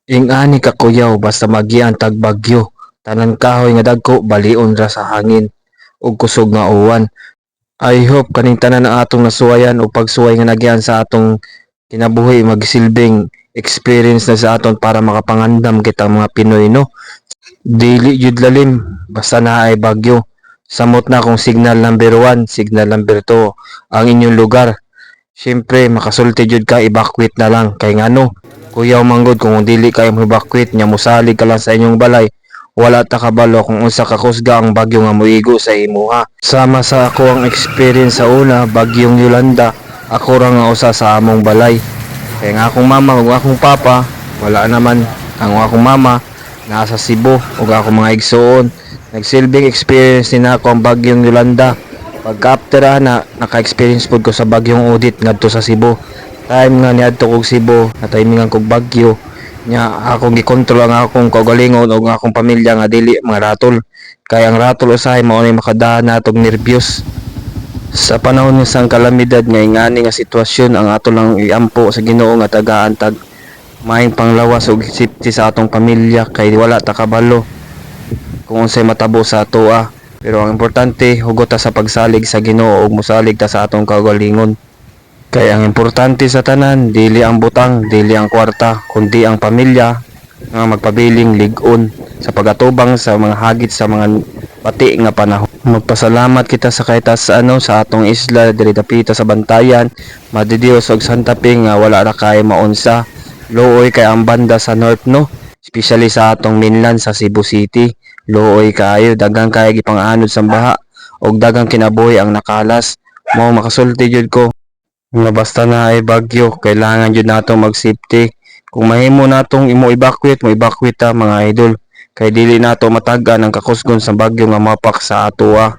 Ing-ani ka kuyaw basta magian tag bagyo. Tanan kahoy nga dagko balion ra sa hangin ug kusog nga uwan. I hope kaning tanan ang atong nasuwayan o pagsuway nga nagyan sa atong kinabuhi magsilbing experience na sa aton para makapangandam kita mga Pinoy, no? Dili jud lalim basta naa ay bagyo. Samot na kung signal number 1, signal number 2 ang inyong lugar. Siyempre makasulti jud ka evacuate na lang kay ngano. Kuyaw manggod kung dili kayo evacuate nya mosalig ka lang sa inyong balay. Wala ta kabalo kung unsa ka kusga ang bagyo nga moigo sa imuha. Sama sa ako ang experience sa una, bagyong Yolanda, ako ra nga usa sa among balay. Kaya nga akong mama ug akong papa, wala naman. Ang akong mama nasa Cebu ug ako mga igsoon. Nagsilbing experience ni nako ang bagyong Yolanda. Pagka after na naka-experience pud ko sa bagyong Odit ngadto sa Cebu. Time nga niadto kog Cebu, natimingan kog bagyo. Nya akong gikontrol ang akong kaugalingon ug akong pamilya nga dili mga ratol. Kaya ang ratol usahay mao ni makadahan natog nervyos. Sa panahon ng sang kalamidad nga ingani nga sitwasyon ang ato lang iampo sa Ginoo nga tagaan tag maayong panglawas ug safety sa atong pamilya kay wala ta kabalo kung unsay matabo sa atoa. Pero ang importante hugot ta sa pagsalig sa Ginoo ug mosalig ta sa atong kaugalingon. Kay ang importante sa tanan dili ang butang, dili ang kwarta, kundi ang pamilya nga magpabiling lig-on sa pagatubang sa mga hagit sa mga pati nga panahon. Magpasalamat kita sa kahit sa sa atong isla diri dapita sa Bantayan, Madidios ug Santa Fe nga wala ra kay maunsa. Luoy kay ang banda sa north, no, especially sa atong mainland sa Cebu City. Luoy kayo, daghang kay gipang-anod sa baha ug daghang kinabuhi ang nakalas. Mao makasulti jud ko nga basta na ay bagyo kailangan jud nato mag-safety. Kung mahimo natong mo evacuate ta mga idol, kay dili nato matagan ang kakusgon sa bagyo nga mapak sa atoa.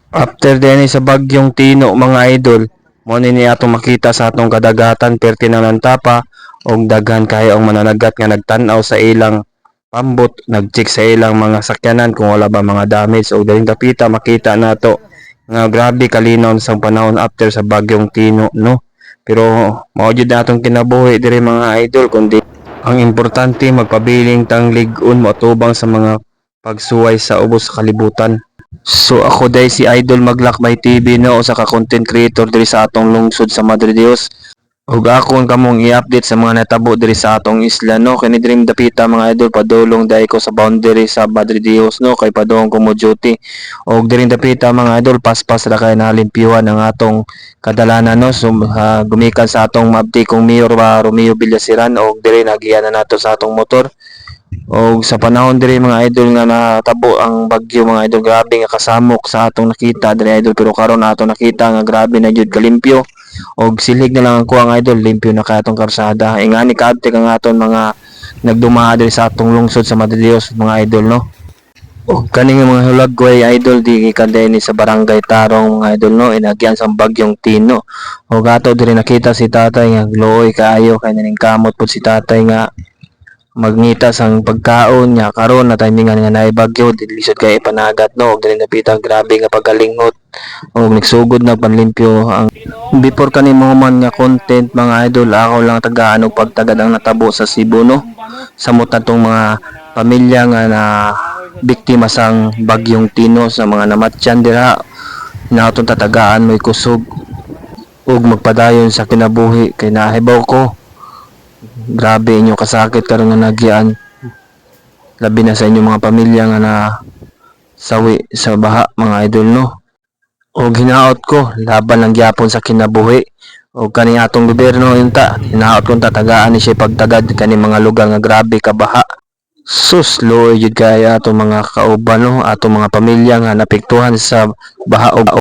After din sa bagyong Tino mga idol, mo ni atong makita sa atong kadagatan perti na nantapa og daghan kayo ang mananagat nga nagtan-aw sa ilang pambot, nag-check sa ilang mga sakyanan kung wala ba mga damage og daling dapita makita nato nga grabe kalinaw sa panahon after sa bagyong Tino, no. Pero mao jud natong kinabuhi diri mga idol, kundi ang importante magpabiling tang lig-on matubang sa mga pagsuway sa ubos sa kalibutan. So ako day si Idol Maglakbay TV, no, usa ka content creator diri sa atong lungsod sa Madre Dios. Ug ako kamong i-update sa mga natabo diri sa atong isla, no. Kani diri dapita mga idol padulong dai ko sa boundary sa Madre Dios, no, kay padung ko mo duty. Ug diri dapita mga idol paspas ra kay nalimpyuhan ang atong kadalanan, no. So, gumikan sa atong mabti kong Mayor Romeo Villasiran og diri nagiyan na nato sa atong motor. O sa panahon diri mga idol nga natabo ang bagyo mga idol, grabe nga kasamok sa atong nakita diri idol, pero karon ato nakita nga grabe na jud kalimpyo og silig na lang ang kuha nga idol, limpyo na kay atong karsada. Ingani kaadto ang aton mga nagdumaa diri sa atong lungsod sa Madre Dios mga idol, no. Og kaning mga hulagway idol di kaday ni sa barangay Tarong mga idol, no, inagyan sa bagyong Tino. Og ato diri nakita si tatay nga gloy kaayo kay naning kamot pud si tatay nga magnita sang pagkaon nya karon na timingan nga naay bagyo lisod kay ipanagat, no, og dili napita grabe nga pagalingot og nagsugod na panlimpyo ang before kani mo man nga content mga idol. Ako lang tagaan og pagtagad ang natabo sa Cebu, no, samot natong mga pamilya nga na biktima sang bagyong Tino sa mga namatyan dira na atong tatagaan may kusog ug magpadayon sa kinabuhi kay nahibaw ko grabe inyo kasakit karon nga nagyan, labi na sa inyong mga pamilya nga na sawi sa baha mga idol, no. Og hinaot ko laban lang gyapon sa kinabuhi og kani atong gobyerno unta hinaot kong tatagaan ni siya pagtagad kani mga lugar nga grabe ka baha. Sus loy jud kaya atong mga kauban, no, atong mga pamilya nga napektuhan sa baha og